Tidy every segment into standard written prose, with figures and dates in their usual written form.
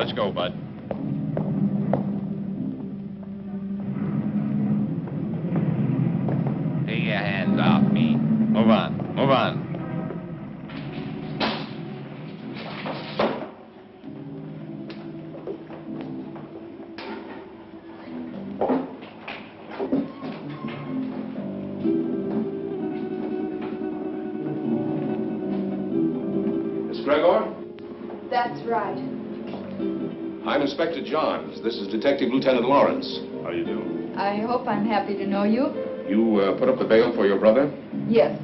Let's go, Bud. Take your hands off me. Move on. Move on. That's right. I'm Inspector Johns. This is Detective Lieutenant Lawrence. How do you do? I hope I'm happy to know you. You put up the bail for your brother? Yes.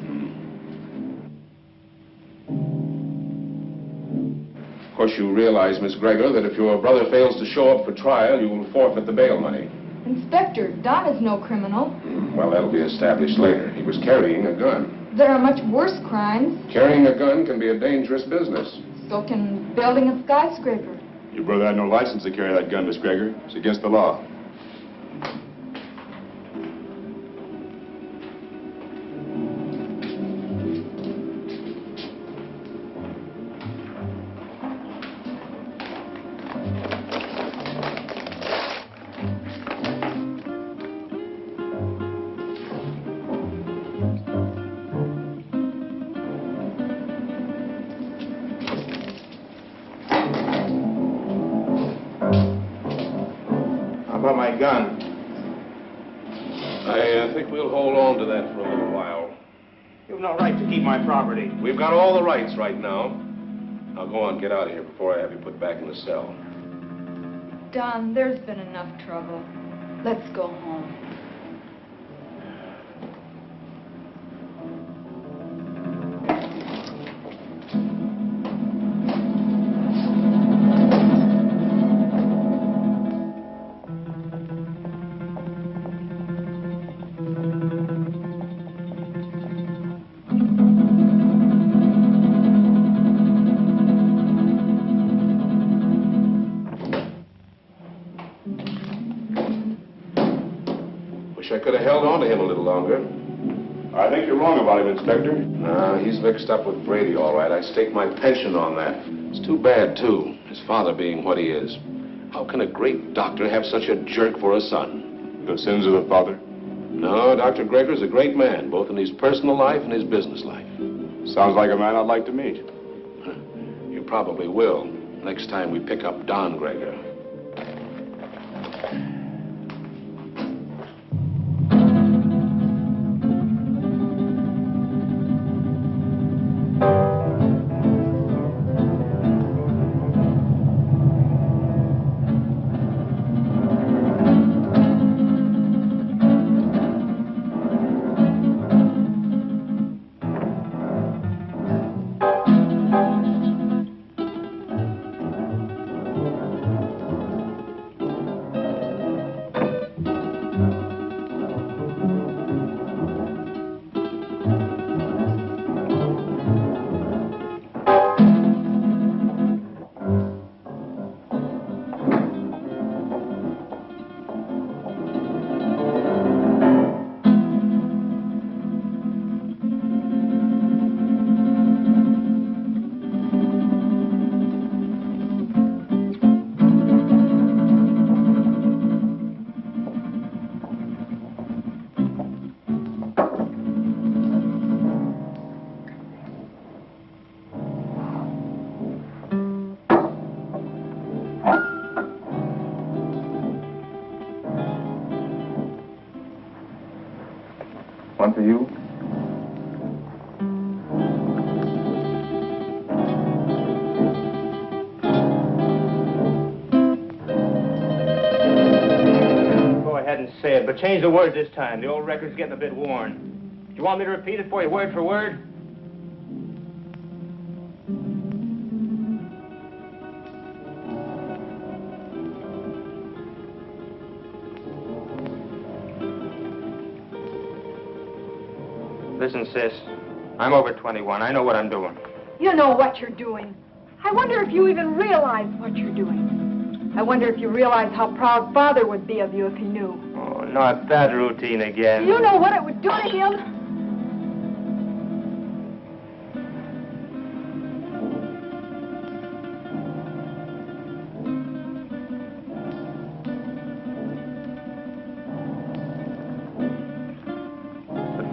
Of course, you realize, Miss Gregor, that if your brother fails to show up for trial, you will forfeit the bail money. Inspector, Don is no criminal. Well, that'll be established later. He was carrying a gun. There are much worse crimes. Carrying a gun can be a dangerous business. So can building a skyscraper. Your brother had no license to carry that gun, Miss Gregor. It's against the law. My gun. I think we'll hold on to that for a little while. You've no right to keep my property. We've got all the rights right now. Now go on, get out of here before I have you put back in the cell. Don, there's been enough trouble. Let's go home. I could have held on to him a little longer. I think you're wrong about him, Inspector. No, he's mixed up with Brady, all right. I staked my pension on that. It's too bad, too, his father being what he is. How can a great doctor have such a jerk for a son? The sins of the father? No, Dr. Gregor's a great man, both in his personal life and his business life. Sounds like a man I'd like to meet. You probably will, next time we pick up Don Gregor. One for you. Go ahead and say it, but change the words this time. The old record's getting a bit worn. Do you want me to repeat it for you word for word? Listen, sis, I'm over 21. I know what I'm doing. You know what you're doing. I wonder if you even realize what you're doing. I wonder if you realize how proud Father would be of you if he knew. Oh, not that routine again. You know what it would do to him?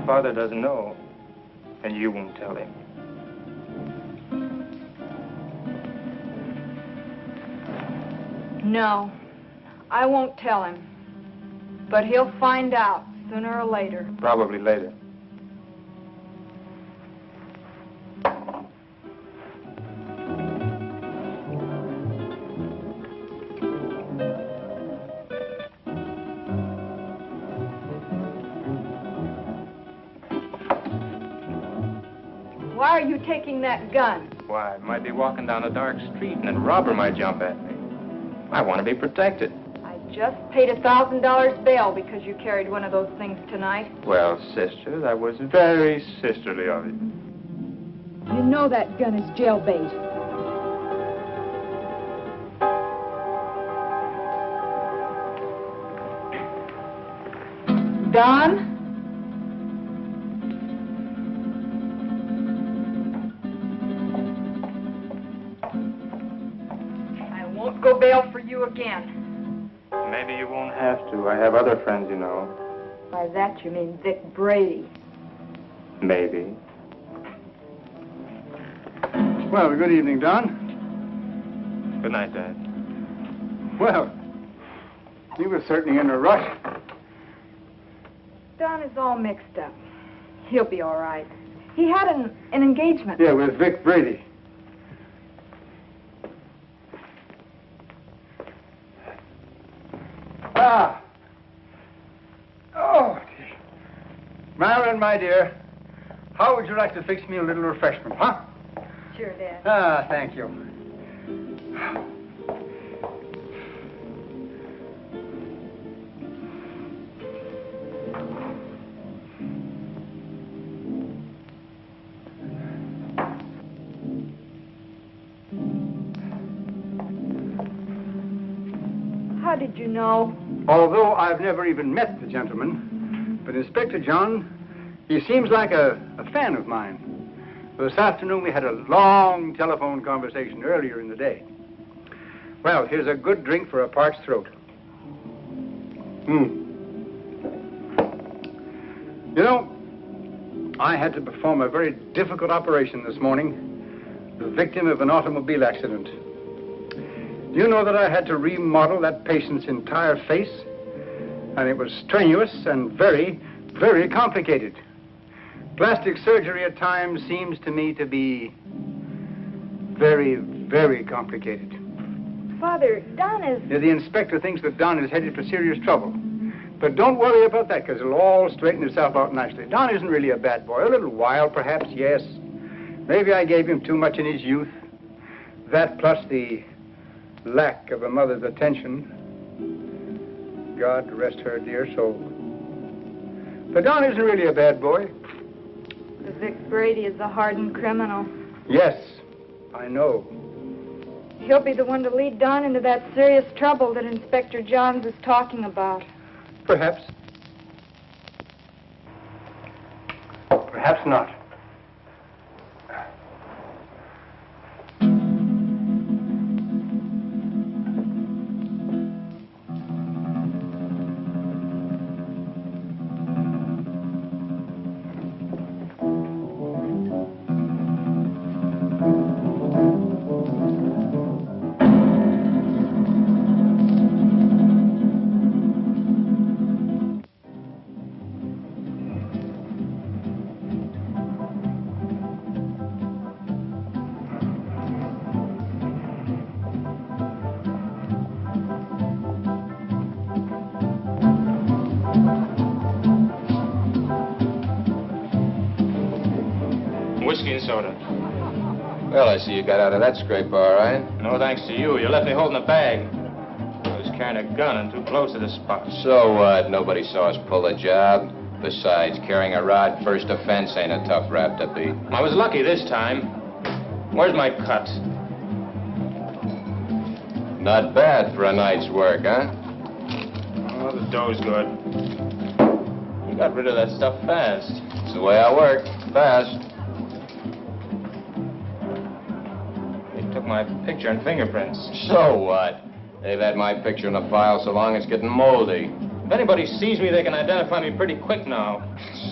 father doesn't know, and you won't tell him. No, I won't tell him. But he'll find out sooner or later. Probably later. Why are you taking that gun? Why, I might be walking down a dark street and a robber might jump at me. I want to be protected. I just paid $1,000 bail because you carried one of those things tonight. Well, sister, that was very sisterly of you. You know that gun is jailbait. Don? I won't go bail for you again. Maybe you won't have to. I have other friends, you know. By that you mean Vic Brady. Maybe. Well, good evening, Don. Good night, Dad. Well, you were certainly in a rush. Don is all mixed up. He'll be all right. He had an engagement. Yeah, with Vic Brady. Ah. Oh, dear. Marilyn, my dear, how would you like to fix me a little refreshment, huh? Sure, Dad. Ah, thank you. How did you know? Although I've never even met the gentleman, but Inspector John, he seems like a fan of mine. This afternoon we had a long telephone conversation earlier in the day. Well, here's a good drink for a parched throat. You know, I had to perform a very difficult operation this morning, the victim of an automobile accident. Do you know that I had to remodel that patient's entire face? And it was strenuous and very, very complicated. Plastic surgery at times seems to me to be very, very complicated. Father, Don is... Yeah, the inspector thinks that Don is headed for serious trouble. But don't worry about that, because it'll all straighten itself out nicely. Don isn't really a bad boy. A little wild, perhaps, yes. Maybe I gave him too much in his youth. That plus the lack of a mother's attention. God rest her dear soul. But Don isn't really a bad boy. The Vic Brady is a hardened criminal. Yes, I know. He'll be the one to lead Don into that serious trouble that Inspector Johns is talking about. Perhaps. Perhaps not. Whiskey and soda. Well, I see you got out of that scrape all right. No thanks to you. You left me holding a bag. I was carrying a gun and too close to the spot. So what? Nobody saw us pull a job. Besides, carrying a rod first offense ain't a tough rap to beat. I was lucky this time. Where's my cut? Not bad for a night's work, huh? Oh, the dough's good. You got rid of that stuff fast. It's the way I work. Fast. Took my picture and fingerprints. So what? They've had my picture in the file so long it's getting moldy. If anybody sees me, they can identify me pretty quick now.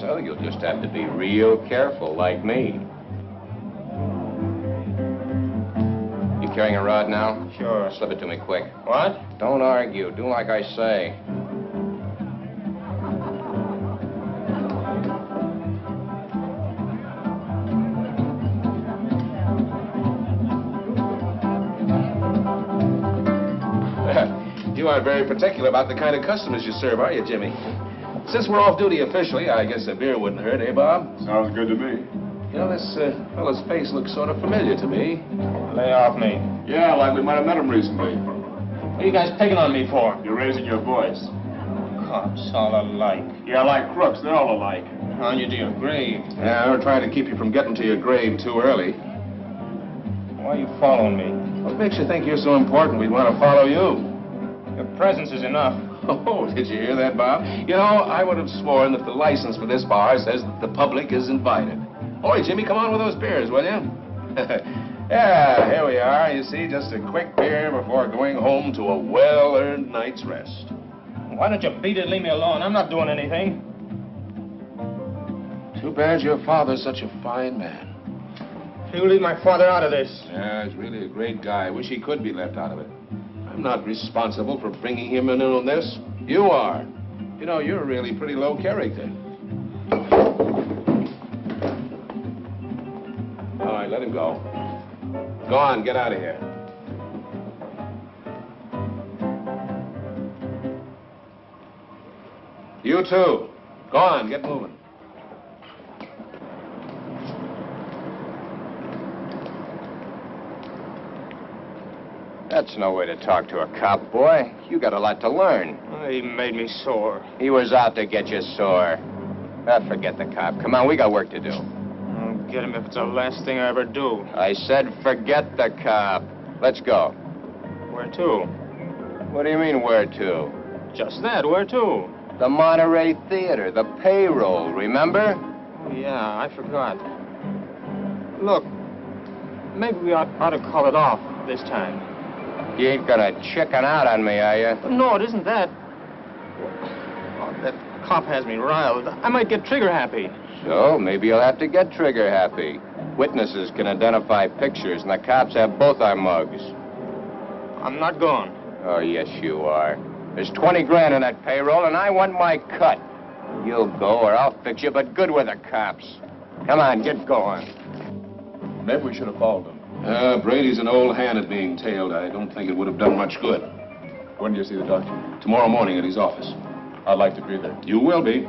So you'll just have to be real careful, like me. You carrying a rod now? Sure. Slip it to me quick. What? Don't argue. Do like I say. You aren't very particular about the kind of customers you serve, are you, Jimmy? Since we're off duty officially, I guess a beer wouldn't hurt, eh, Bob? Sounds good to me. You know, this fellow's face looks sort of familiar to me. Lay off me. Yeah, like we might have met him recently. What are you guys picking on me for? You're raising your voice. Cops all alike. Yeah, like crooks. They're all alike. On you to your grave. Yeah, we're trying to keep you from getting to your grave too early. Why are you following me? What makes you think you're so important we'd want to follow you? Your presence is enough. Oh, did you hear that, Bob? You know, I would have sworn that the license for this bar says that the public is invited. Oi, Jimmy, come on with those beers, will you? Yeah, here we are. You see, just a quick beer before going home to a well-earned night's rest. Why don't you beat it and leave me alone? I'm not doing anything. Too bad your father's such a fine man. You leave my father out of this. Yeah, he's really a great guy. I wish he could be left out of it. I'm not responsible for bringing him in on this. You are. You know, you're really pretty low character. All right, let him go. Go on, get out of here. You too. Go on, get moving. That's no way to talk to a cop, boy. You got a lot to learn. He made me sore. He was out to get you sore. Forget the cop. Come on, we got work to do. I'll get him if it's the last thing I ever do. I said forget the cop. Let's go. Where to? What do you mean, where to? Just that, where to? The Monterey Theater, the payroll, remember? Oh, yeah, I forgot. Look, maybe we ought to call it off this time. You ain't gonna chicken out on me, are you? No, it isn't that. Oh, that cop has me riled. I might get trigger happy. So, maybe you'll have to get trigger happy. Witnesses can identify pictures, and the cops have both our mugs. I'm not going. Oh, yes, you are. There's 20 grand in that payroll, and I want my cut. You'll go, or I'll fix you, but good with the cops. Come on, get going. Maybe we should have followed them. Brady's an old hand at being tailed. I don't think it would have done much good. When do you see the doctor? Tomorrow morning at his office. I'd like to be there. You will be.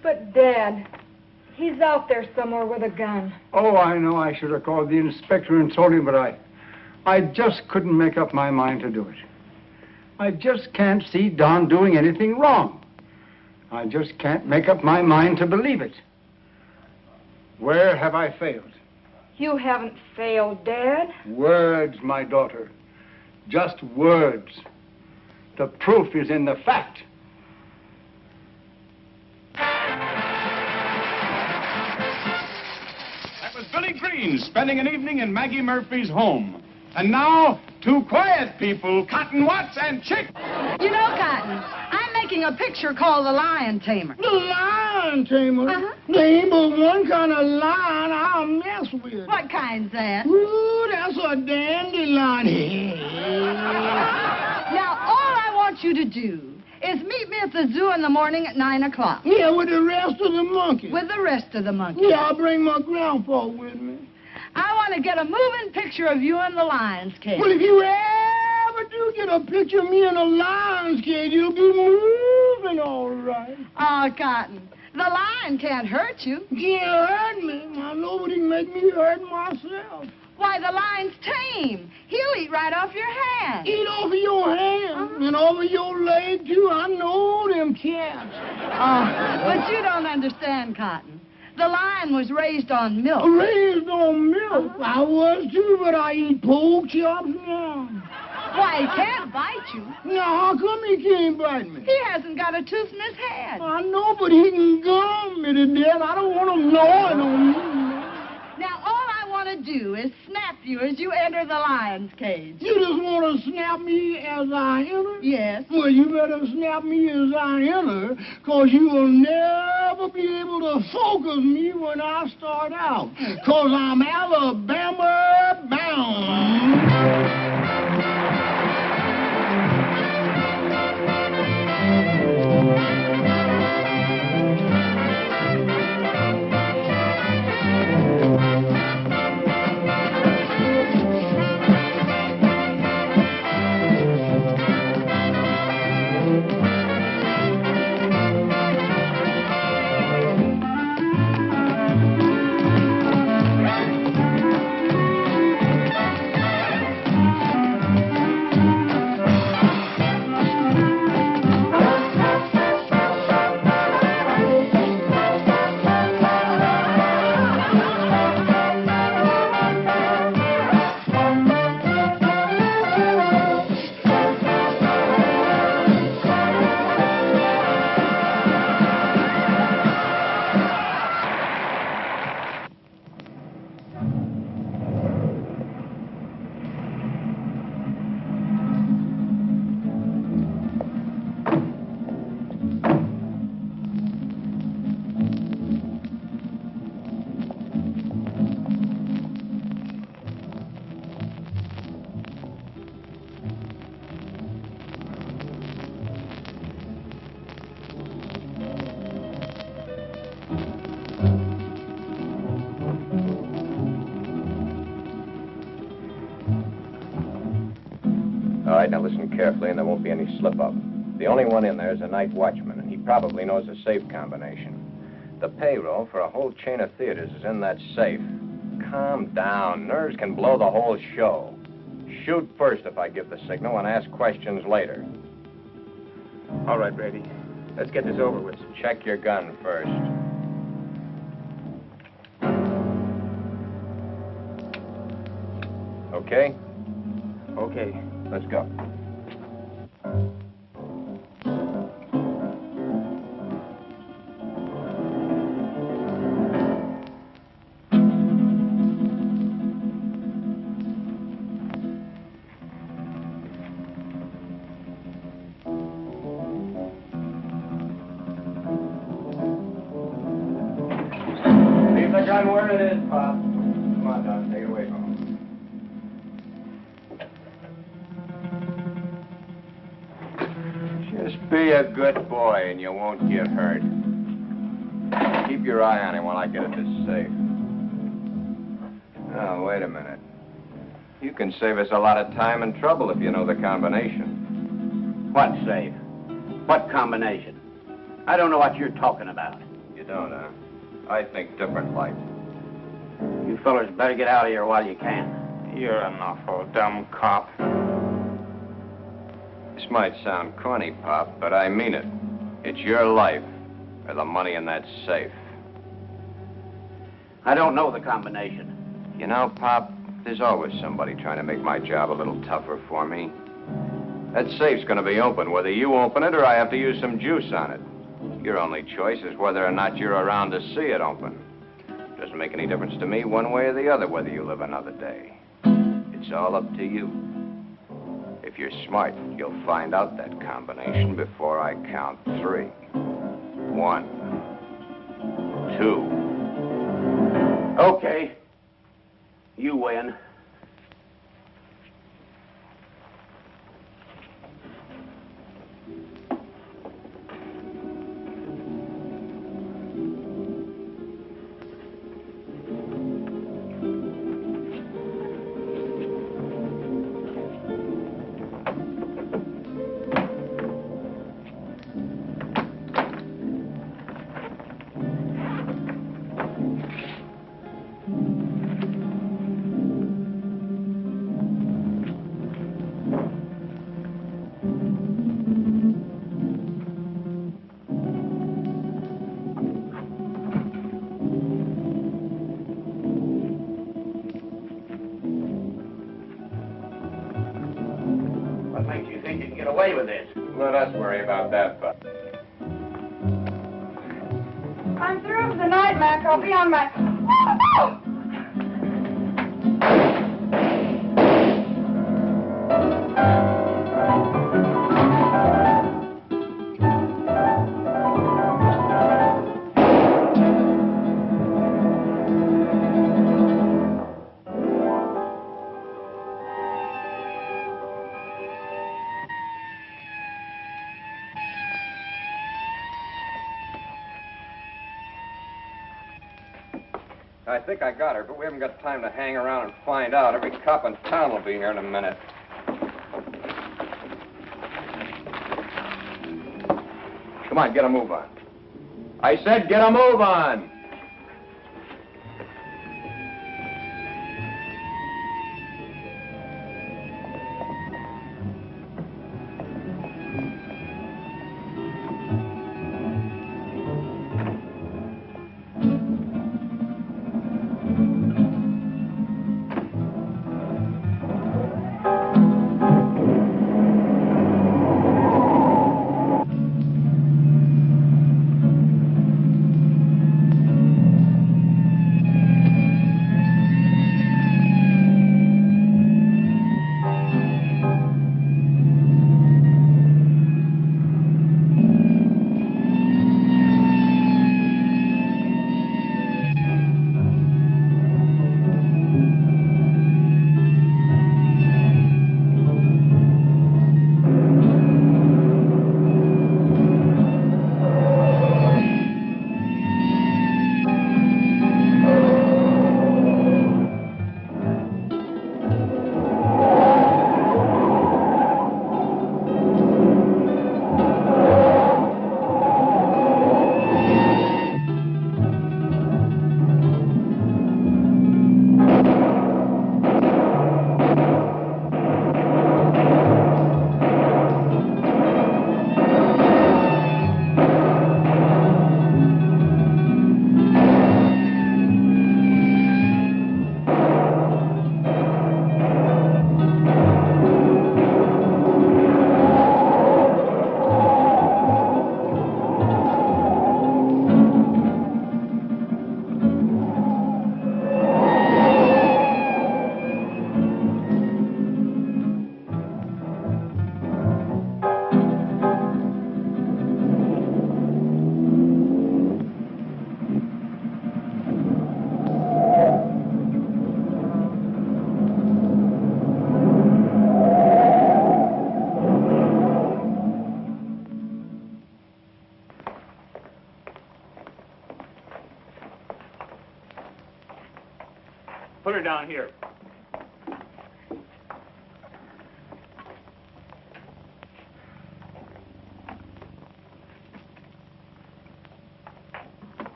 But, Dad, he's out there somewhere with a gun. Oh, I know I should have called the inspector and told him, but I just couldn't make up my mind to do it. I just can't see Don doing anything wrong. I just can't make up my mind to believe it. Where have I failed? You haven't failed, Dad. Words, my daughter. Just words. The proof is in the fact. That was Billy Green spending an evening in Maggie Murphy's home. And now, two quiet people, Cotton Watts and Chick. You know, Cotton, I'm making a picture called The Lion Tamer. The lion tamer? Uh-huh. There ain't but one kind of lion I'll mess with. What kind's that? Ooh, that's a dandelion. Now, all I want you to do is meet me at the zoo in the morning at 9 o'clock. Yeah, with the rest of the monkeys. With the rest of the monkeys. Yeah, I'll bring my grandpa with me. I want to get a moving picture of you in the lion's cage. Well, if you ever do get a picture of me in a lion's cage, you'll be moving all right. Oh, Cotton, The lion can't hurt you. Can't hurt me. Now, nobody can make me hurt myself. Why, the lion's tame. He'll eat right off your hand. Eat off of your hand and over your leg, too. I know them cats. Oh, but you don't understand, Cotton. The lion was raised on milk. Raised on milk. I was, too, but I eat pork chops now. Why, he can't bite you. Now, how come he can't bite me? He hasn't got a tooth in his head. I know, but he can gum me to death. I don't want him gnawing on me. Now, all I want to do is snap you as you enter the lion's cage. You just want to snap me as I enter? Yes. Well, you better snap me as I enter, because you will never be able to focus me when I start out, because I'm Alabama bound. All right, now listen carefully, and there won't be any slip-up. The only one in there is a night watchman, and he probably knows the safe combination. The payroll for a whole chain of theaters is in that safe. Calm down. Nerves can blow the whole show. Shoot first if I give the signal, and ask questions later. All right, Brady. Let's get this over with. Check your gun first. Okay? Okay. Let's go. Leave the gun where it is, Pop. Come on, Doc. Take it away from him. Just be a good boy and you won't get hurt. Keep your eye on him while I get at this safe. Oh, wait a minute. You can save us a lot of time and trouble if you know the combination. What safe? What combination? I don't know what you're talking about. You don't, huh? I think different, like. You fellers better get out of here while you can. You're an awful dumb cop. This might sound corny, Pop, but I mean it. It's your life or the money in that safe. I don't know the combination. You know, Pop, there's always somebody trying to make my job a little tougher for me. That safe's going to be open, whether you open it or I have to use some juice on it. Your only choice is whether or not you're around to see it open. Doesn't make any difference to me one way or the other whether you live another day. It's all up to you. If you're smart, you'll find out that combination before I count 3. 1, 2. Okay. You win. away with this. Let us worry about that, Bob. I'm through for the night, Mac. I'll be on my... I think I got her, but we haven't got time to hang around and find out. Every cop in town will be here in a minute. Come on, get a move on. I said get a move on! Put her down here.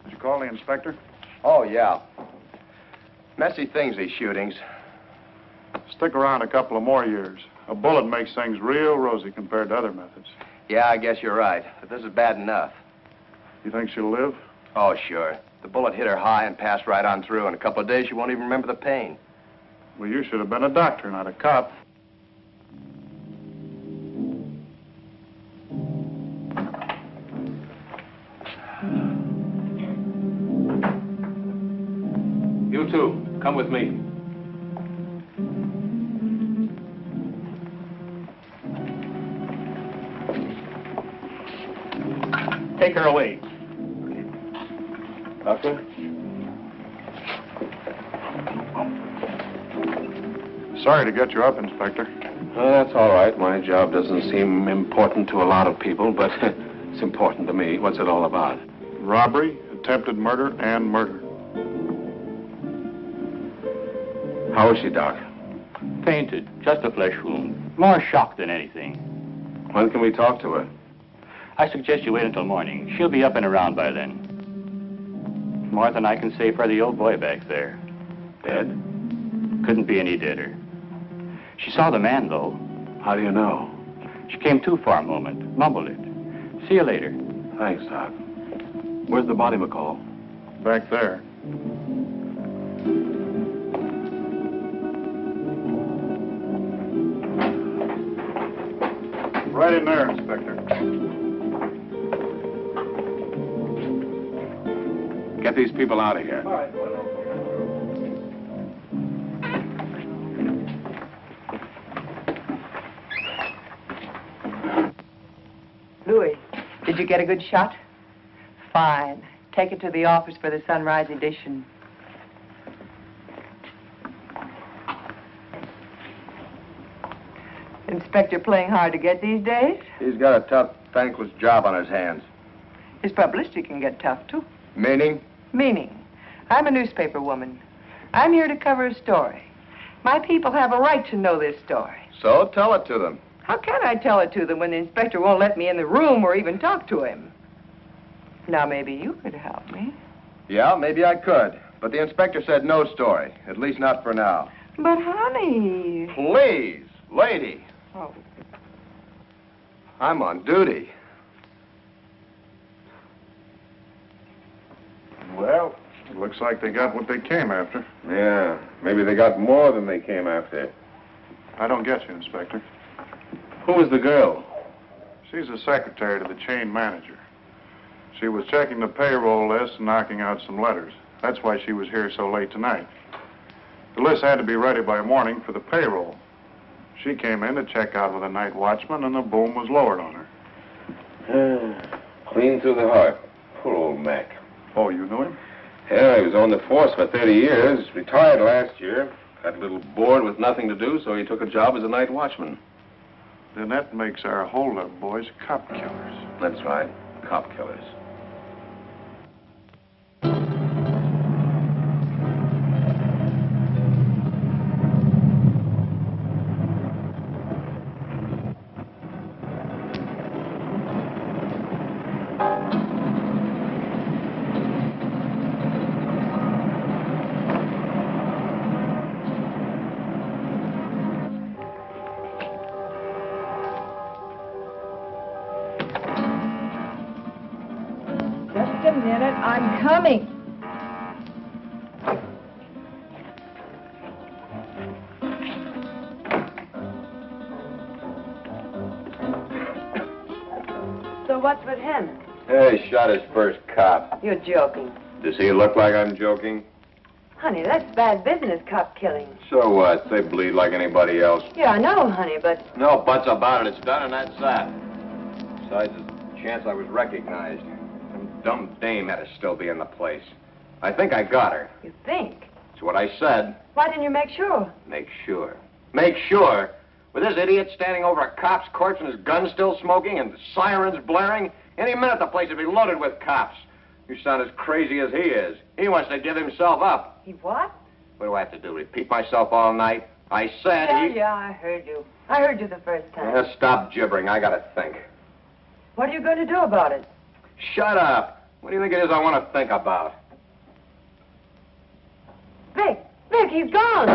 Did you call the inspector? Oh, yeah. Messy things, these shootings. Stick around a couple of more years. A bullet makes things real rosy compared to other methods. Yeah, I guess you're right. But this is bad enough. You think she'll live? Oh, sure. The bullet hit her high and passed right on through. In a couple of days, she won't even remember the pain. Well, you should have been a doctor, not a cop. You two, come with me. Take her away. Doctor? Sorry to get you up, Inspector. That's all right. My job doesn't seem important to a lot of people, but it's important to me. What's it all about? Robbery, attempted murder, and murder. How is she, Doc? Fainted. Just a flesh wound. More shock than anything. When can we talk to her? I suggest you wait until morning. She'll be up and around by then. More than I can say for the old boy back there. Dead? Couldn't be any deader. She saw the man, though. How do you know? She came to for a moment, mumbled it. See you later. Thanks, Doc. Where's the body, McCall? Back there. Right in there, Inspector. Get these people out of here. All right. Louis, did you get a good shot? Fine. Take it to the office for the sunrise edition. Inspector playing hard to get these days? He's got a tough, thankless job on his hands. His publicity can get tough, too. Meaning? Meaning, I'm a newspaper woman. I'm here to cover a story. My people have a right to know this story. So tell it to them. How can I tell it to them when the inspector won't let me in the room or even talk to him? Now, maybe you could help me. Yeah, maybe I could. But the inspector said no story. At least not for now. But, honey... Please, lady. Oh. I'm on duty. Well, it looks like they got what they came after. Yeah, maybe they got more than they came after. I don't get you, Inspector. Who was the girl? She's the secretary to the chain manager. She was checking the payroll list and knocking out some letters. That's why she was here so late tonight. The list had to be ready by morning for the payroll. She came in to check out with a night watchman, and the boom was lowered on her. Clean through the heart. Poor old Mac. Oh, you knew him? Yeah, he was on the force for 30 years. Retired last year. Got a little bored with nothing to do, so he took a job as a night watchman. Then that makes our holdup boys cop killers. That's right. Cop killers. Just a minute, I'm coming. So what's with him? Hey, shot his first cop. You're joking. Does he look like I'm joking? Honey, that's bad business, cop killing. So what? They bleed like anybody else. Yeah, I know, honey, but... No buts about it. It's done, and that's that. Besides, there's a chance I was recognized. Some dumb dame had to still be in the place. I think I got her. You think? That's what I said. Why didn't you make sure? Make sure. Make sure? With this idiot standing over a cop's corpse and his gun still smoking and sirens blaring, any minute the place would be loaded with cops. You sound as crazy as he is. He wants to give himself up. He what? What do I have to do, repeat myself all night? I said Yeah, I heard you. I heard you the first time. Yeah, stop gibbering. I gotta think. What are you going to do about it? Shut up. What do you think it is I want to think about? Vic, he's gone.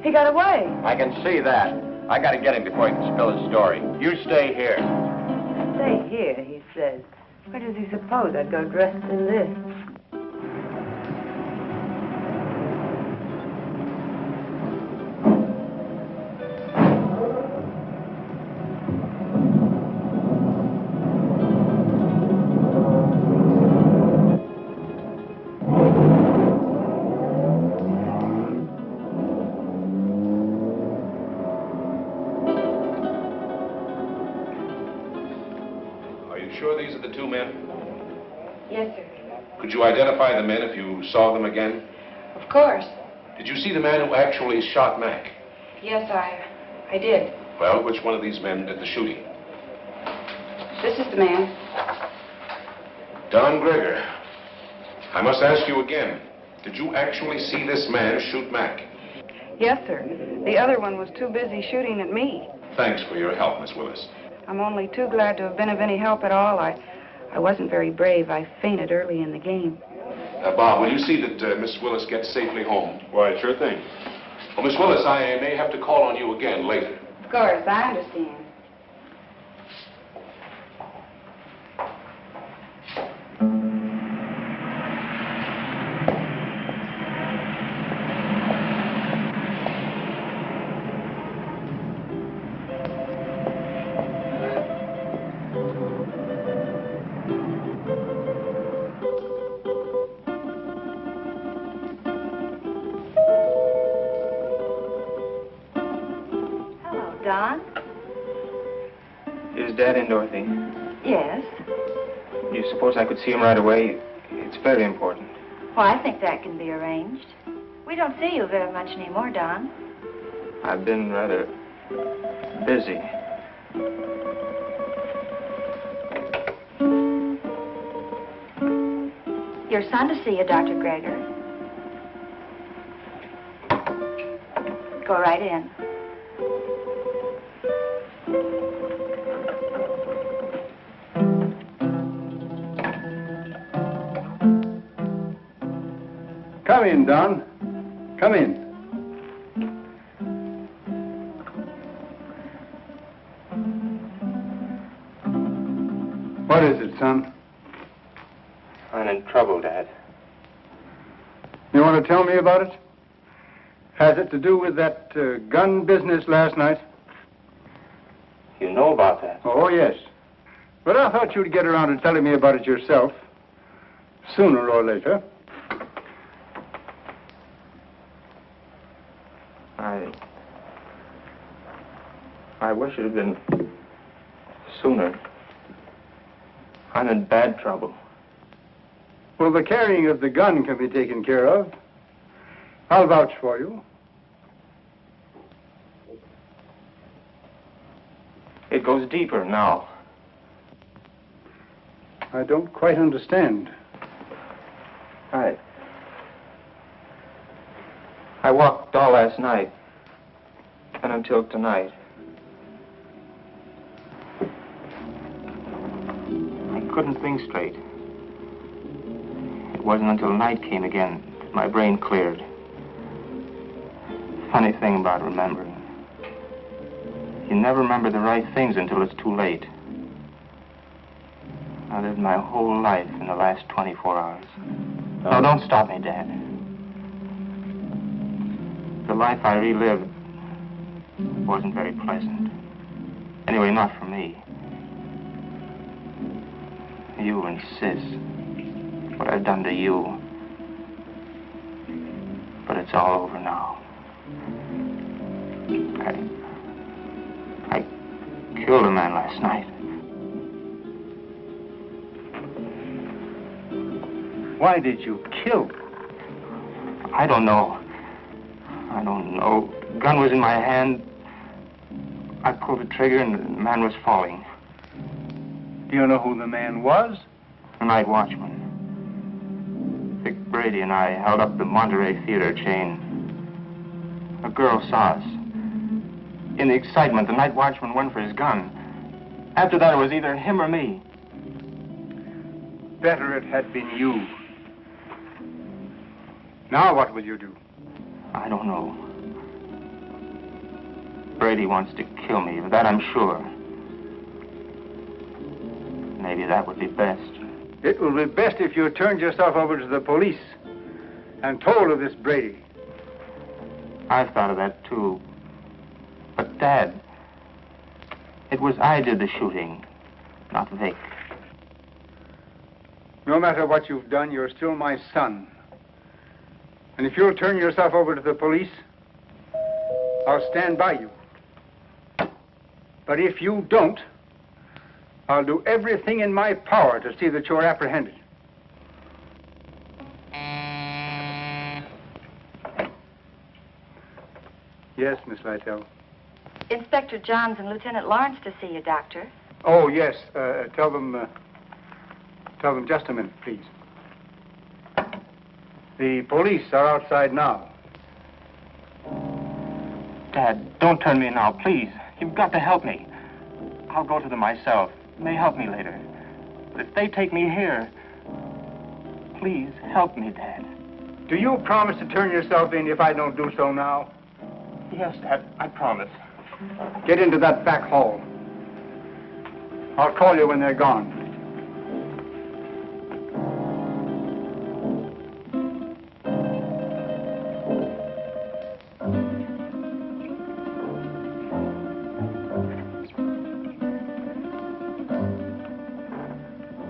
He got away. I can see that. I gotta get him before he can spill his story. You stay here. Stay here, he says. Where does he suppose I'd go dressed in this? Yes, sir. Could you identify the men if you saw them again? Of course. Did you see the man who actually shot Mac? Yes, I did. Well, which one of these men did the shooting? This is the man. Don Greger. I must ask you again. Did you actually see this man shoot Mac? Yes, sir. The other one was too busy shooting at me. Thanks for your help, Miss Willis. I'm only too glad to have been of any help at all. I wasn't very brave. I fainted early in the game. Bob, will you see that Miss Willis gets safely home? Why, sure thing. Well, Miss Willis, I may have to call on you again later. Of course, I understand. Don? Is Dad in, Dorothy? Yes. You suppose I could see him right away? It's very important. Well, I think that can be arranged. We don't see you very much anymore, Don. I've been rather busy. Your son to see you, Dr. Greger. Go right in. Come in, Don. Come in. What is it, son? I'm in trouble, Dad. You want to tell me about it? Has it to do with that gun business last night? You know about that? Oh, yes. But I thought you'd get around to telling me about it yourself. Sooner or later. I wish it had been sooner. I'm in bad trouble. Well, the carrying of the gun can be taken care of. I'll vouch for you. It goes deeper now. I don't quite understand. I walked all last night and until tonight. I couldn't think straight. It wasn't until night came again that my brain cleared. Funny thing about remembering. You never remember the right things until it's too late. I lived my whole life in the last 24 hours. No, don't stop me, Dad. The life I relived wasn't very pleasant. Anyway, not for me. You and Sis. What I've done to you. But it's all over now. I killed a man last night. Why did you kill? I don't know. The gun was in my hand. I pulled the trigger and the man was falling. Do you know who the man was? The night watchman. Vic Brady and I held up the Monterey Theater chain. A girl saw us. In the excitement, the night watchman went for his gun. After that, it was either him or me. Better it had been you. Now what will you do? I don't know. Brady wants to kill me, of that I'm sure. Maybe that would be best. It will be best if you turned yourself over to the police and told of this Brady. I've thought of that, too. But, Dad, it was I did the shooting, not Vic. No matter what you've done, you're still my son. And if you'll turn yourself over to the police, I'll stand by you. But if you don't, I'll do everything in my power to see that you're apprehended. Yes, Miss Lytle. Inspector Johns and Lieutenant Lawrence to see you, Doctor. Oh, yes. Tell them just a minute, please. The police are outside now. Dad, don't turn me now, please. You've got to help me. I'll go to them myself. It may help me later. But if they take me here, please help me, Dad. Do you promise to turn yourself in if I don't do so now? Yes, Dad, I promise. Get into that back hall. I'll call you when they're gone.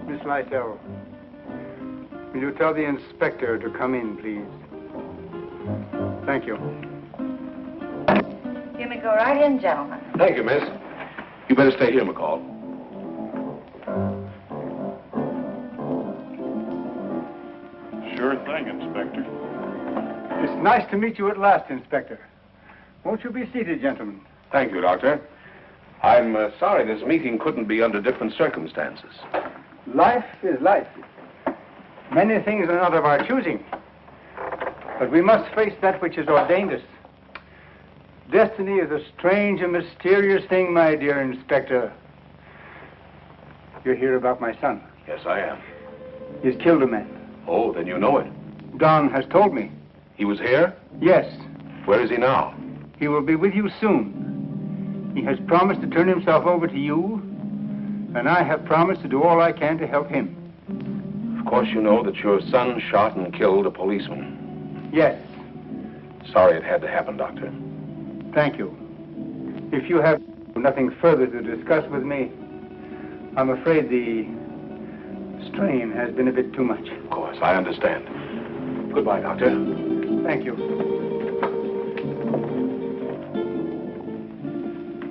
Miss Lytle, will you tell the inspector to come in, please? Thank you. You may may go right in, gentlemen. Thank you, miss. You better stay here, McCall. Sure thing, Inspector. It's nice to meet you at last, Inspector. Won't you be seated, gentlemen? Thank you, Doctor. I'm sorry this meeting couldn't be under different circumstances. Life is life. Many things are not of our choosing. But we must face that which has ordained us. Destiny is a strange and mysterious thing, my dear Inspector. You're here about my son. Yes, I am. He's killed a man. Oh, then you know it. Don has told me. He was here? Yes. Where is he now? He will be with you soon. He has promised to turn himself over to you, and I have promised to do all I can to help him. Of course you know that your son shot and killed a policeman. Yes. Sorry it had to happen, Doctor. Thank you. If you have nothing further to discuss with me, I'm afraid the strain has been a bit too much. Of course, I understand. Goodbye, Doctor. Thank you.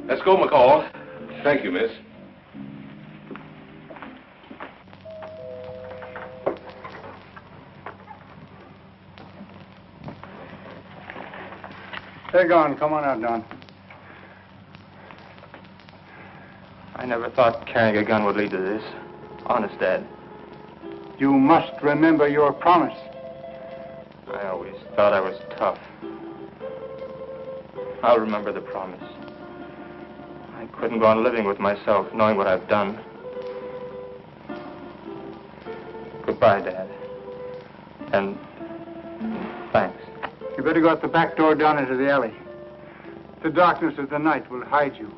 Let's go, McCall. Thank you, miss. They're gone. Come on out, Don. I never thought carrying a gun would lead to this. Honest, Dad. You must remember your promise. I always thought I was tough. I'll remember the promise. I couldn't go on living with myself, knowing what I've done. Goodbye, Dad. And thanks. You better go out the back door down into the alley. The darkness of the night will hide you.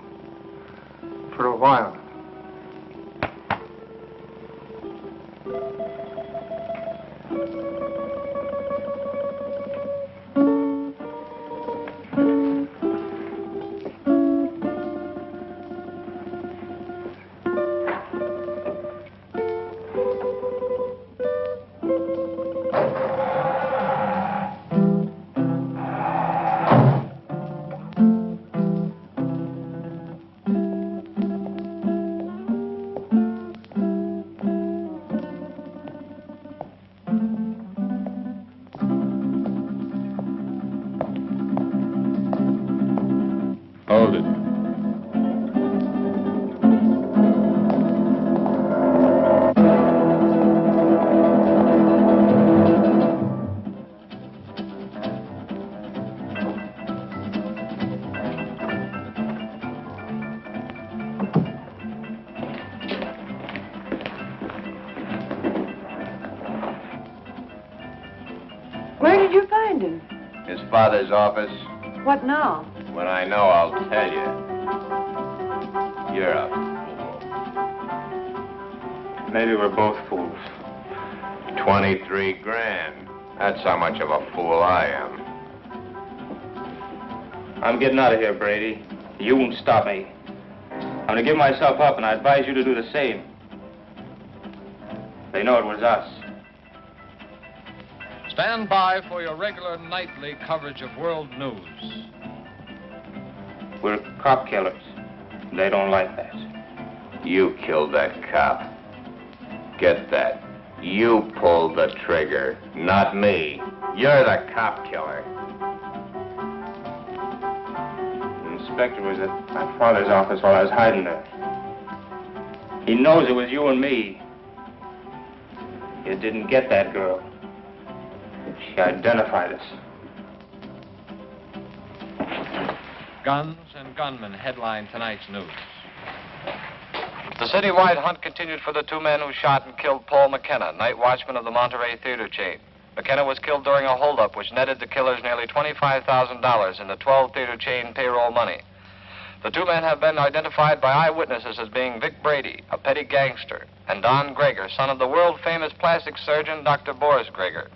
For a while. Hold it. Where did you find him? His father's office. What now? When I know, I'll tell you. You're a fool. Maybe we're both fools. 23 grand. That's how much of a fool I am. I'm getting out of here, Brady. You won't stop me. I'm gonna give myself up, and I advise you to do the same. They know it was us. Stand by for your regular nightly coverage of world news. We're cop killers. They don't like that. You killed that cop. Get that. You pulled the trigger, not me. You're the cop killer. The inspector was at my father's office while I was hiding there. He knows it was you and me. You didn't get that girl. She identified us. Guns and gunmen headline tonight's news. The citywide hunt continued for the two men who shot and killed Paul McKenna, night watchman of the Monterey theater chain. McKenna was killed during a holdup which netted the killers nearly $25,000 in the 12 theater chain payroll money. The two men have been identified by eyewitnesses as being Vic Brady, a petty gangster, and Don Greger, son of the world-famous plastic surgeon Dr. Boris Greger.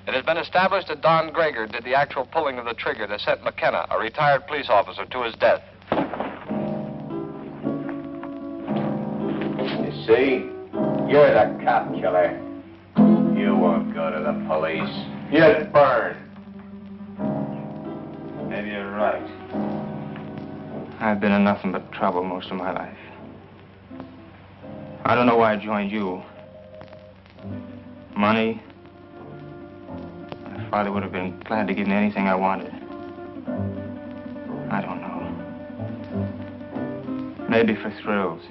It has been established that Don Greger did the actual pulling of the trigger that sent McKenna, a retired police officer, to his death. You see? You're the cop killer. You won't go to the police. You'd burn. Maybe you're right. I've been in nothing but trouble most of my life. I don't know why I joined you. Money? My father would have been glad to give me anything I wanted. I don't know. Maybe for thrills.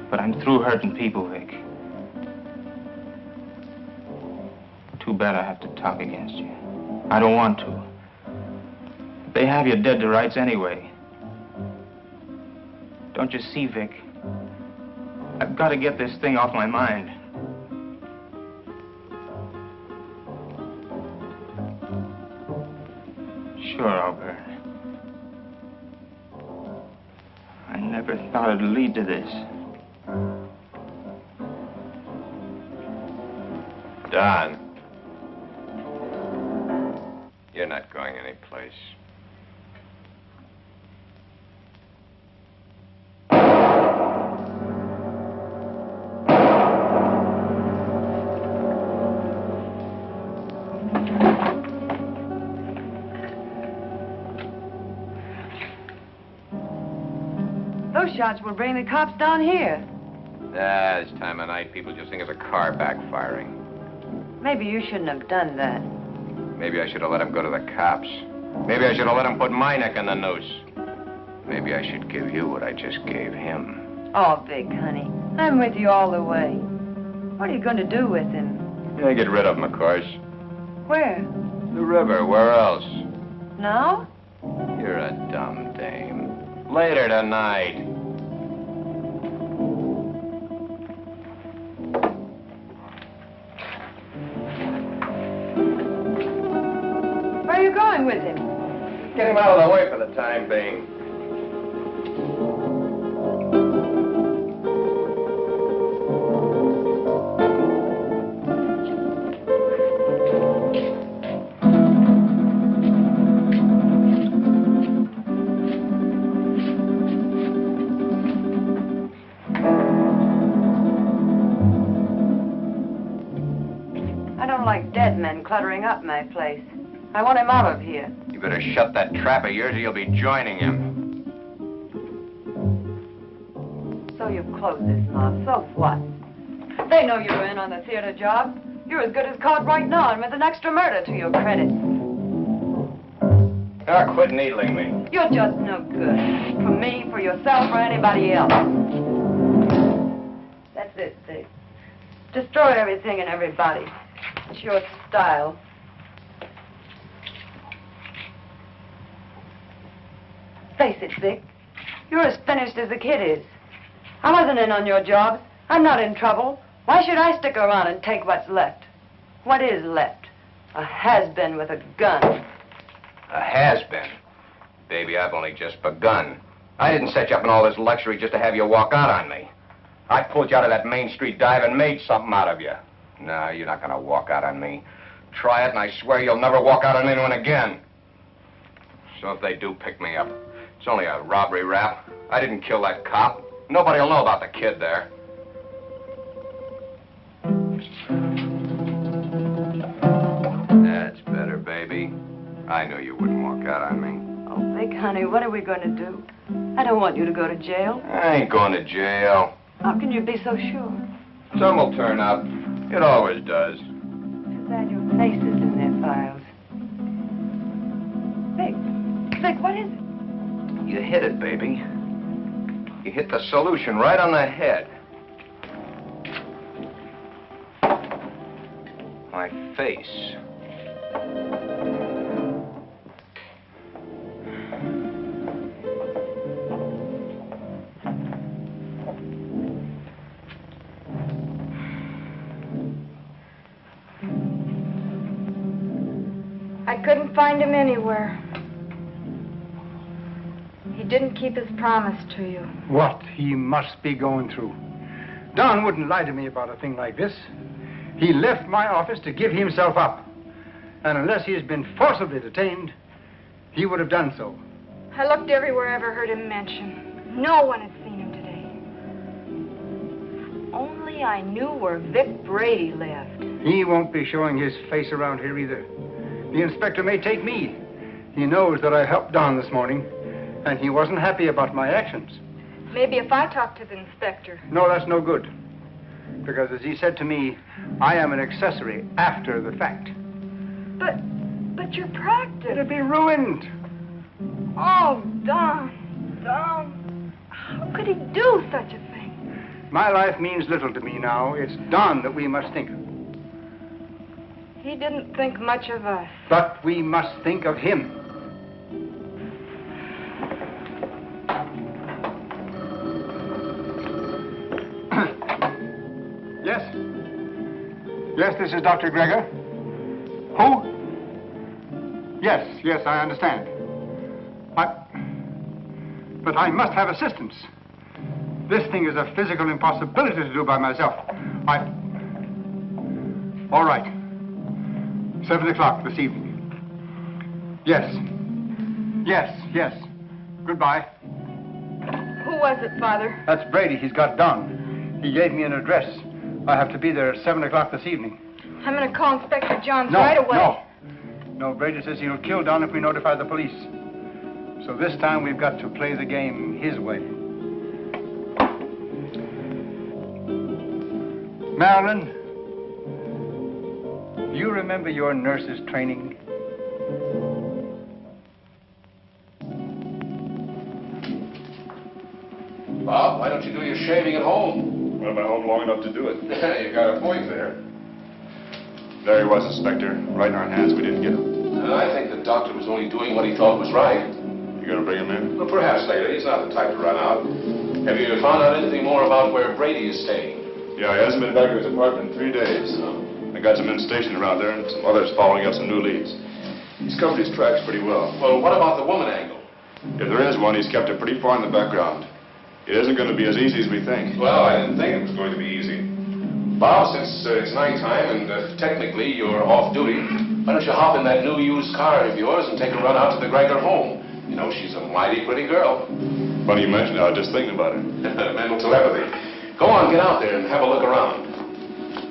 But I'm through hurting people, Vic. Too bad I have to talk against you. I don't want to. They have you dead to rights anyway. Don't you see, Vic? I've got to get this thing off my mind. Sure, I'll burn. I never thought it'd lead to this. Don. You're not going anyplace. Those shots will bring the cops down here. This time of night, people just think it's a car backfiring. Maybe you shouldn't have done that. Maybe I should have let him go to the cops. Maybe I should have let him put my neck in the noose. Maybe I should give you what I just gave him. Oh, Vic, honey, I'm with you all the way. What are you going to do with him? Yeah, get rid of him, of course. Where? The river. Where else? Now? You're a dumb dame. Later tonight. Where are you going with him? Get him out of the way for the time being. I don't like dead men cluttering up my place. I want him out of here. You better shut that trap of yours or you'll be joining him. So you've closed this mouth. So what? They know you're in on the theater job. You're as good as caught right now and with an extra murder to your credit. Ah, quit needling me. You're just no good. For me, for yourself, or anybody else. That's it, Vic. Destroy everything and everybody. It's your style. Face it, Vic. You're as finished as the kid is. I wasn't in on your job. I'm not in trouble. Why should I stick around and take what's left? What is left? A has-been with a gun. A has-been? Baby, I've only just begun. I didn't set you up in all this luxury just to have you walk out on me. I pulled you out of that Main Street dive and made something out of you. No, you're not gonna walk out on me. Try it, and I swear you'll never walk out on anyone again. So if they do pick me up, it's only a robbery rap. I didn't kill that cop. Nobody'll know about the kid there. That's better, baby. I knew you wouldn't walk out on me. Oh, Vic, honey, what are we going to do? I don't want you to go to jail. I ain't going to jail. How can you be so sure? Some will turn up. It always does. Just add your faces in their files. Vic, what is it? You hit it, baby. You hit the solution right on the head. My face. I couldn't find him anywhere. He didn't keep his promise to you. What he must be going through. Don wouldn't lie to me about a thing like this. He left my office to give himself up. And unless he has been forcibly detained, he would have done so. I looked everywhere I ever heard him mentioned. No one had seen him today. If only I knew where Vic Brady lived. He won't be showing his face around here either. The inspector may take me. He knows that I helped Don this morning, and he wasn't happy about my actions. Maybe if I talk to the inspector. No, that's no good. Because as he said to me, I am an accessory after the fact. But your practice. It'll be ruined. Oh, Don. How could he do such a thing? My life means little to me now. It's Don that we must think of. He didn't think much of us. But we must think of him. Yes? Yes, this is Dr. Gregor. Who? Yes, I understand. But I must have assistance. This thing is a physical impossibility to do by myself. All right. 7 o'clock this evening. Yes. Goodbye. Who was it, Father? That's Brady. He's got Don. He gave me an address. I have to be there at 7 o'clock this evening. I'm going to call Inspector Johns right away. No, Brady says he'll kill Don if we notify the police. So this time we've got to play the game his way. Marilyn, do you remember your nurse's training? Bob, why don't you do your shaving at home? Well, I've been home long enough to do it. You got a point there. There he was, Inspector. Right in our hands. We didn't get him. I think the doctor was only doing what he thought was right. You gonna bring him in? Well, perhaps later. He's not the type to run out. Have you found out anything more about where Brady is staying? Yeah, he hasn't been back to his apartment in 3 days. I got some men stationed around there and some others following up some new leads. He's covered his tracks pretty well. Well, what about the woman angle? If there is one, he's kept it pretty far in the background. It isn't going to be as easy as we think. Well, I didn't think it was going to be easy. Bob, since it's nighttime and technically you're off duty, why don't you hop in that new used car of yours and take a run out to the Gregor home? You know, she's a mighty pretty girl. Funny you mention it. I was just thinking about it. Mental telepathy. Go on, get out there and have a look around.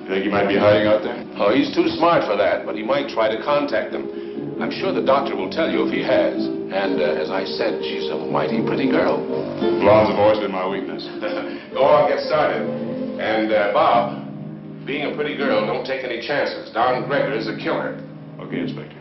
You think he might be hiding out there? Oh, he's too smart for that, but he might try to contact them. I'm sure the doctor will tell you if he has. And as I said, she's a mighty pretty girl. Blondes have always been my weakness. Go on, get started. And, Bob, being a pretty girl, don't take any chances. Don Gregor is a killer. Okay, Inspector.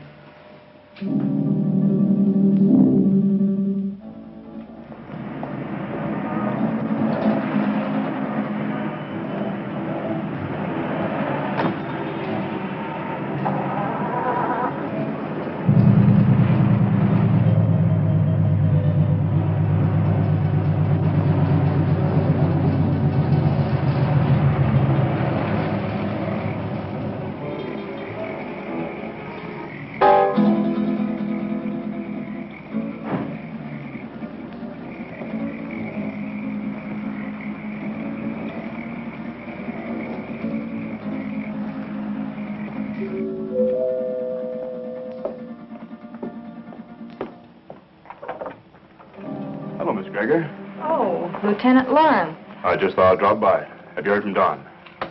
Hello, Miss Gregor. Oh, Lieutenant Lauren. I just thought I'd drop by. Have you heard from Don?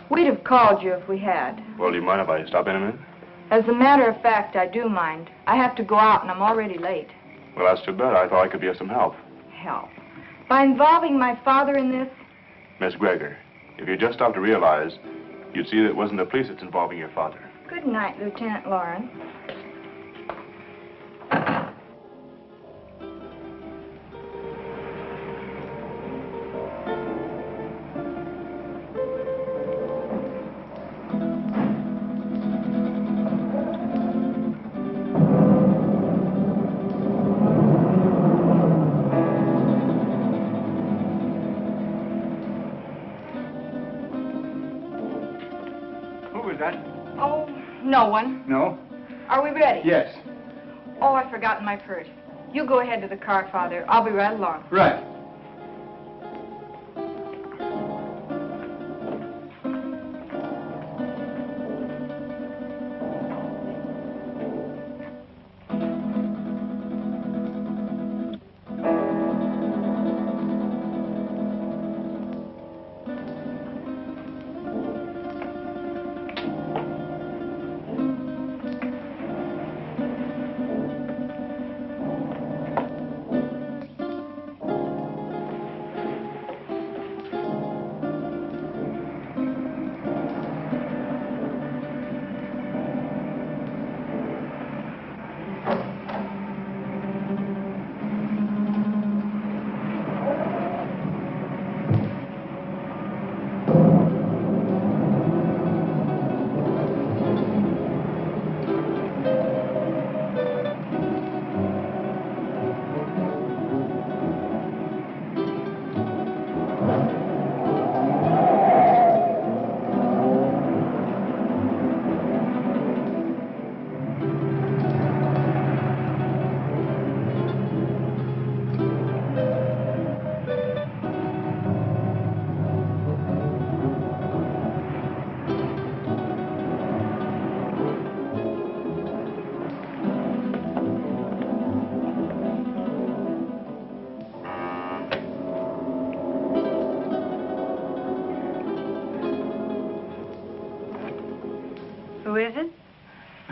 We'd have called you if we had. Well, do you mind if I stop in a minute? As a matter of fact, I do mind. I have to go out and I'm already late. Well, that's too bad. I thought I could be of some help. Help? By involving my father in this? Miss Gregor, if you just stop to realize, you'd see that it wasn't the police that's involving your father. Good night, Lieutenant Lauren. Oh, no one. No? Are we ready? Yes. Oh, I've forgotten my purse. You go ahead to the car, Father. I'll be right along. Right.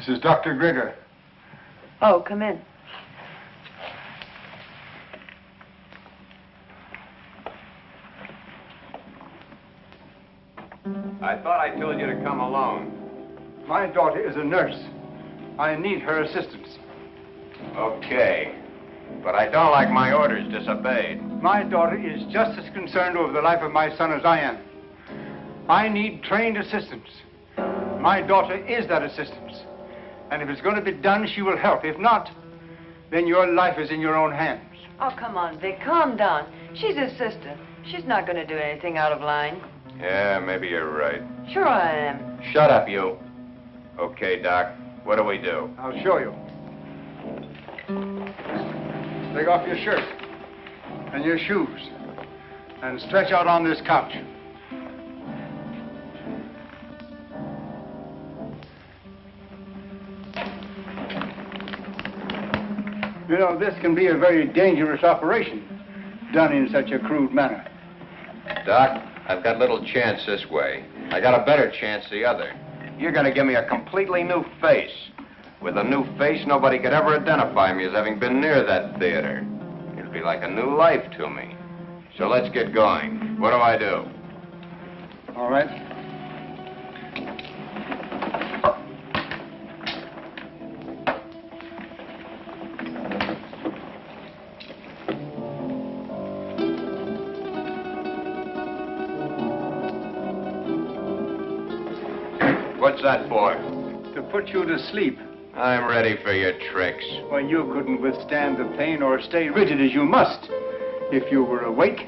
is Dr. Grigger. Oh, come in. I thought I told you to come alone. My daughter is a nurse. I need her assistance. Okay. But I don't like my orders disobeyed. My daughter is just as concerned over the life of my son as I am. I need trained assistance. My daughter is that assistance. And if it's going to be done, she will help. If not, then your life is in your own hands. Oh, come on, Vic, calm down. She's his sister. She's not going to do anything out of line. Yeah, maybe you're right. Sure I am. Shut up, you. Okay, Doc. What do we do? I'll show you. Take off your shirt and your shoes and stretch out on this couch. You know, this can be a very dangerous operation, done in such a crude manner. Doc, I've got little chance this way. I got a better chance the other. You're gonna give me a completely new face. With a new face, nobody could ever identify me as having been near that theater. It'd be like a new life to me. So let's get going. What do I do? All right. What's that for? To put you to sleep. I'm ready for your tricks. Well, you couldn't withstand the pain or stay rigid as you must if you were awake.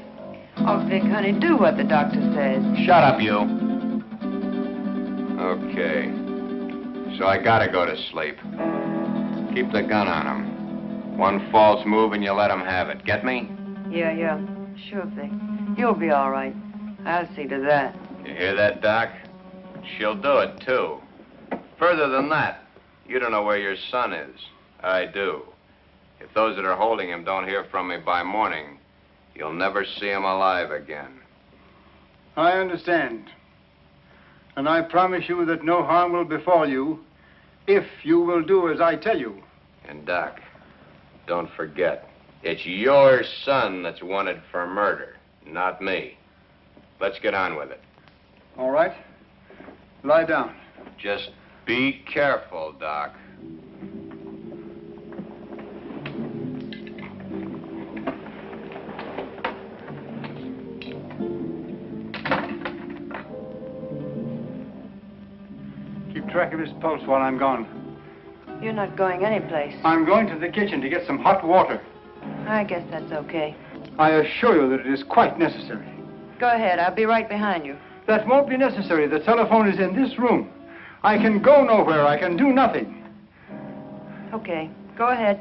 Oh, Vic, honey, do what the doctor says. Shut up, you. Okay. So I gotta go to sleep. Keep the gun on him. One false move and you let him have it. Get me? Yeah. Sure, Vic. You'll be all right. I'll see to that. You hear that, Doc? She'll do it, too. Further than that, you don't know where your son is. I do. If those that are holding him don't hear from me by morning, you'll never see him alive again. I understand. And I promise you that no harm will befall you if you will do as I tell you. And, Doc, don't forget, it's your son that's wanted for murder, not me. Let's get on with it. All right. Lie down. Just be careful, Doc. Keep track of his pulse while I'm gone. You're not going anyplace. I'm going to the kitchen to get some hot water. I guess that's okay. I assure you that it is quite necessary. Go ahead. I'll be right behind you. That won't be necessary. The telephone is in this room. I can go nowhere. I can do nothing. Okay. Go ahead.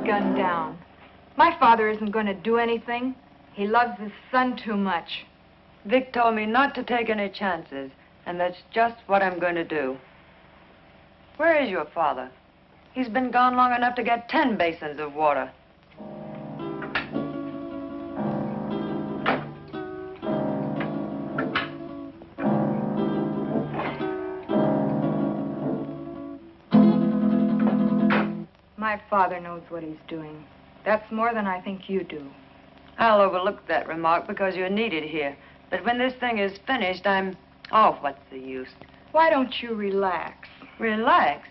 Gun down. My father isn't going to do anything. He loves his son too much. Vic told me not to take any chances, and that's just what I'm going to do. Where is your father? He's been gone long enough to get 10 basins of water. My father knows what he's doing. That's more than I think you do. I'll overlook that remark because you're needed here. But when this thing is finished, Oh, what's the use? Why don't you relax? Relax?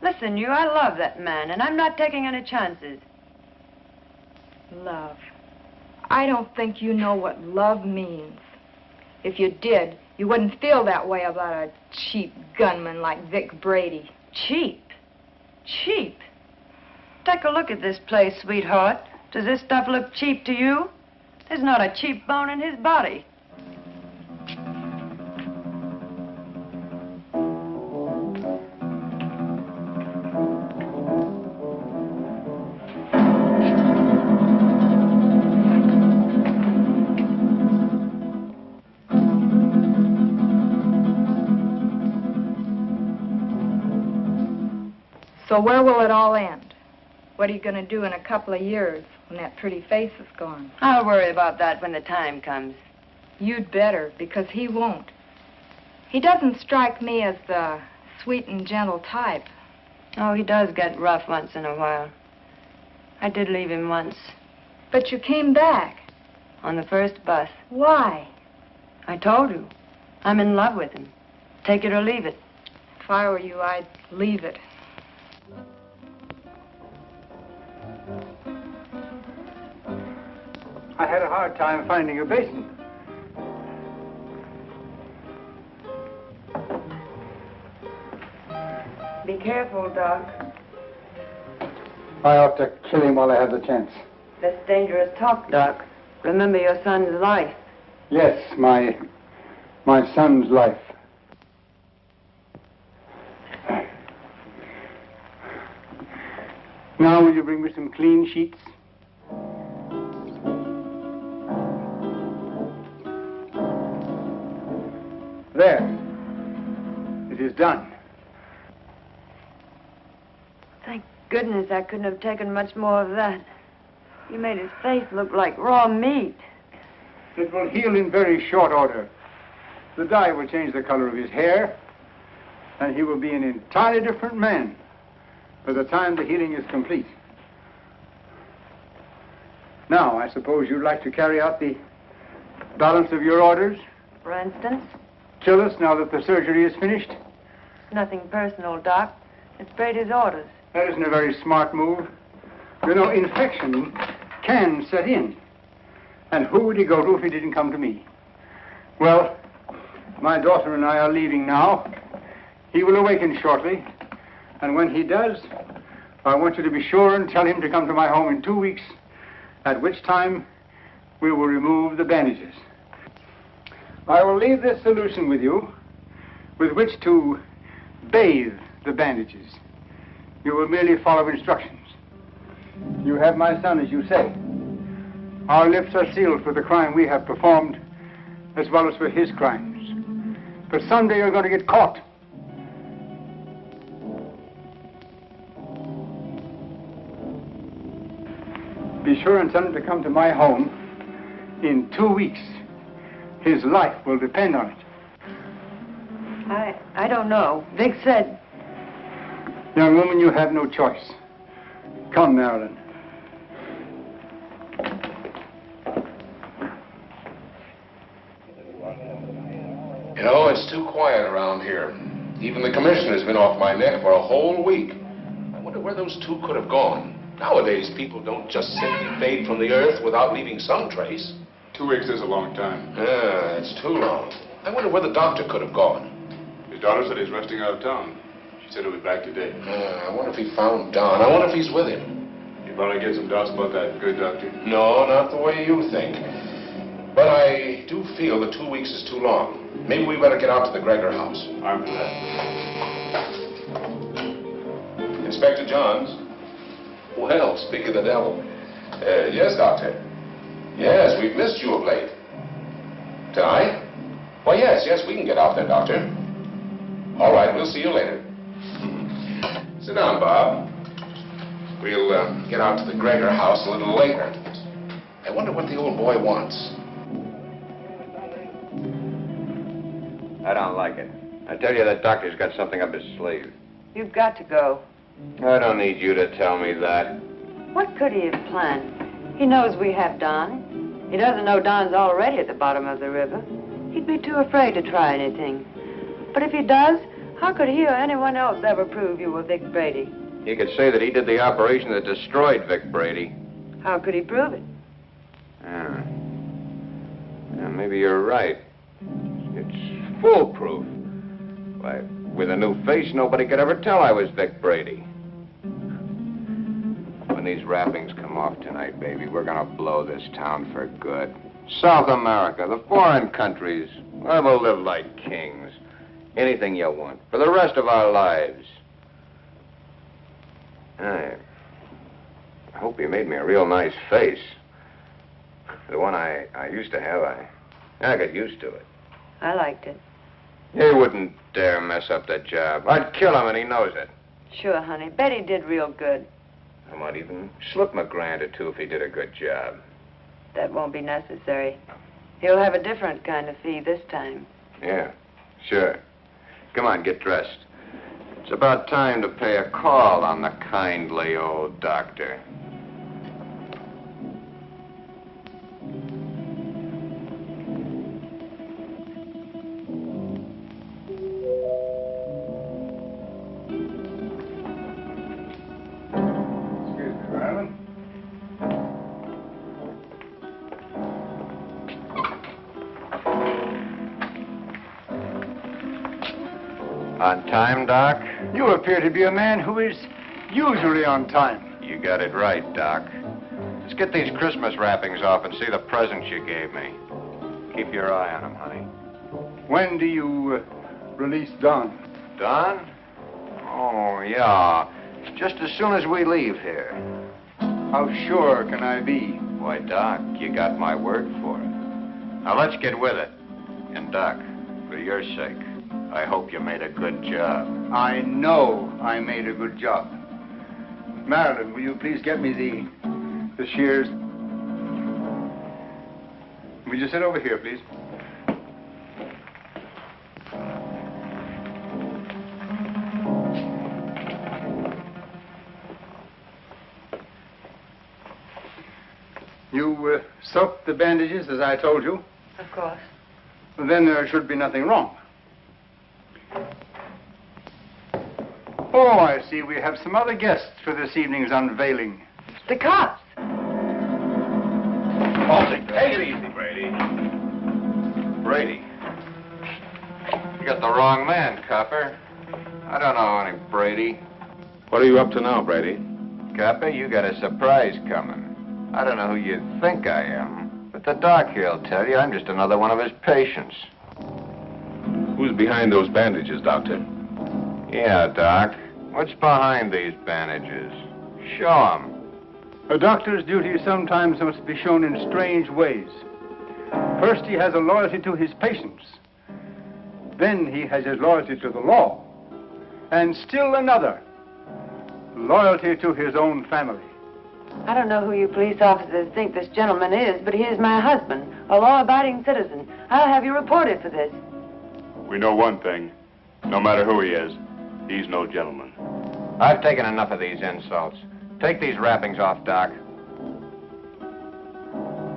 Listen, I love that man, and I'm not taking any chances. Love. I don't think you know what love means. If you did, you wouldn't feel that way about a cheap gunman like Vic Brady. Cheap? Cheap? Take a look at this place, sweetheart. Does this stuff look cheap to you? There's not a cheap bone in his body. So where will it all end? What are you going to do in a couple of years when that pretty face is gone? I'll worry about that when the time comes. You'd better, because he won't. He doesn't strike me as the sweet and gentle type. Oh, he does get rough once in a while. I did leave him once. But you came back. On the first bus. Why? I told you. I'm in love with him. Take it or leave it. If I were you, I'd leave it. I had a hard time finding a basin. Be careful, Doc. I ought to kill him while I have the chance. That's dangerous talk, Doc. Remember your son's life. Yes, my son's life. Now will you bring me some clean sheets? There. It is done. Thank goodness I couldn't have taken much more of that. You made his face look like raw meat. It will heal in very short order. The dye will change the color of his hair, and he will be an entirely different man by the time the healing is complete. Now, I suppose you'd like to carry out the balance of your orders? For instance? Kill us now that the surgery is finished? Nothing personal, Doc. It's Brady's orders. That isn't a very smart move. You know, infection can set in. And who would he go to if he didn't come to me? Well, my daughter and I are leaving now. He will awaken shortly. And when he does, I want you to be sure and tell him to come to my home in 2 weeks, at which time we will remove the bandages. I will leave this solution with you, with which to bathe the bandages. You will merely follow instructions. You have my son, as you say. Our lips are sealed for the crime we have performed, as well as for his crimes. But someday you're going to get caught. Be sure and tell him to come to my home in 2 weeks. His life will depend on it. I don't know. Vic said... Young woman, you have no choice. Come, Marilyn. You know, it's too quiet around here. Even the commissioner's been off my neck for a whole week. I wonder where those two could have gone. Nowadays, people don't just simply fade from the earth without leaving some trace. 2 weeks is a long time. Yeah, it's too long. I wonder where the doctor could have gone. His daughter said he's resting out of town. She said he'll be back today. I wonder if he found Don. I wonder if he's with him. You probably get some doubts about that, good doctor. No, not the way you think. But I do feel that 2 weeks is too long. Maybe we better get out to the Gregor house. I'm for that. Inspector Johns. Well, speak of the devil. Yes, Doctor. Yes, we've missed you of late. Tonight? Well, yes, we can get out there, Doctor. All right, we'll see you later. Sit down, Bob. We'll get out to the Gregor house a little later. I wonder what the old boy wants. I don't like it. I tell you, that doctor's got something up his sleeve. You've got to go. I don't need you to tell me that. What could he have planned? He knows we have Don. He doesn't know Don's already at the bottom of the river. He'd be too afraid to try anything. But if he does, how could he or anyone else ever prove you were Vic Brady? He could say that he did the operation that destroyed Vic Brady. How could he prove it? Yeah, maybe you're right. It's foolproof. Why, with a new face, nobody could ever tell I was Vic Brady. When these wrappings come off tonight, baby, we're gonna blow this town for good. South America, the foreign countries, where we'll live like kings. Anything you want, for the rest of our lives. I hope you made me a real nice face. The one I used to have, I got used to it. I liked it. He wouldn't dare mess up that job. I'd kill him, and he knows it. Sure, honey. Betty did real good. I might even slip him $1 grand or 2 if he did a good job. That won't be necessary. He'll have a different kind of fee this time. Yeah, sure. Come on, get dressed. It's about time to pay a call on the kindly old doctor. Excuse me, Marilyn. On time, Doc? You appear to be a man who is usually on time. You got it right, Doc. Let's get these Christmas wrappings off and see the presents you gave me. Keep your eye on them, honey. When do you release Don? Don? Oh, yeah. Just as soon as we leave here. How sure can I be? Why, Doc, you got my word for it. Now, let's get with it. And, Doc, for your sake, I hope you made a good job. I know I made a good job. Marilyn, will you please get me the shears? Will you sit over here, please? You soaked the bandages as I told you? Of course. Then there should be nothing wrong. Oh, I see. We have some other guests for this evening's unveiling. The cops. Take it easy, Brady. Brady. You got the wrong man, copper. I don't know any Brady. What are you up to now, Brady? Copper, you got a surprise coming. I don't know who you think I am, but the doc here'll tell you I'm just another one of his patients. Who's behind those bandages, Doctor? Yeah, Doc. What's behind these bandages? Show 'em. A doctor's duty sometimes must be shown in strange ways. First, he has a loyalty to his patients. Then he has his loyalty to the law. And still another, loyalty to his own family. I don't know who you police officers think this gentleman is, but he is my husband, a law-abiding citizen. I'll have you reported for this. We know one thing. No matter who he is, he's no gentleman. I've taken enough of these insults. Take these wrappings off, Doc.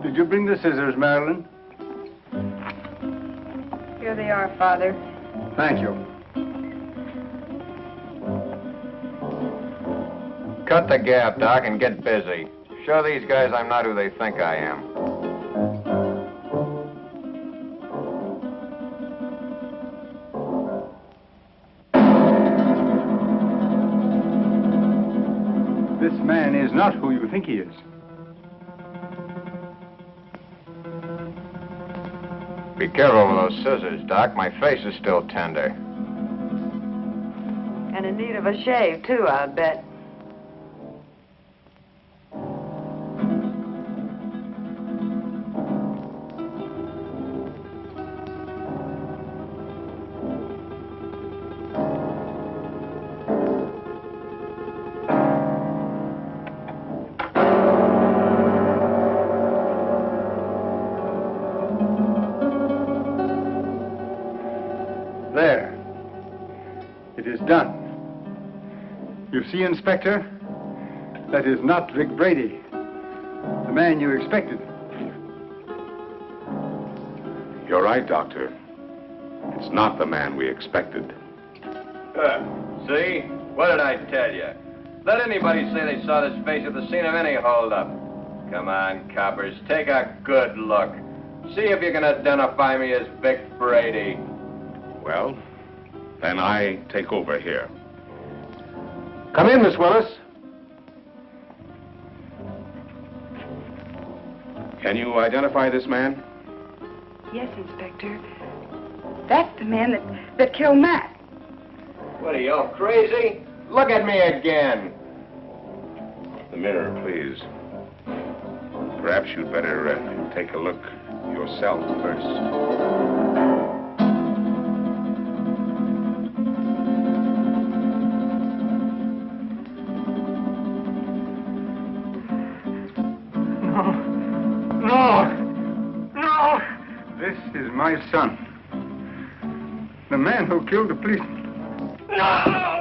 Did you bring the scissors, Marilyn? Here they are, Father. Thank you. Cut the gap, Doc, and get busy. Show these guys I'm not who they think I am. This man is not who you think he is. Be careful with those scissors, Doc. My face is still tender. And in need of a shave, too, I bet. There. It is done. You see, Inspector? That is not Vic Brady, the man you expected. You're right, Doctor. It's not the man we expected. See? What did I tell you? Let anybody say they saw this face at the scene of any holdup. Come on, coppers, take a good look. See if you can identify me as Vic Brady. Well, then I take over here. Come in, Miss Willis. Can you identify this man? Yes, Inspector. That's the man that killed Matt. What are you, all crazy? Look at me again. The mirror, please. Perhaps you'd better take a look yourself first. my son. The man who killed the policeman. No!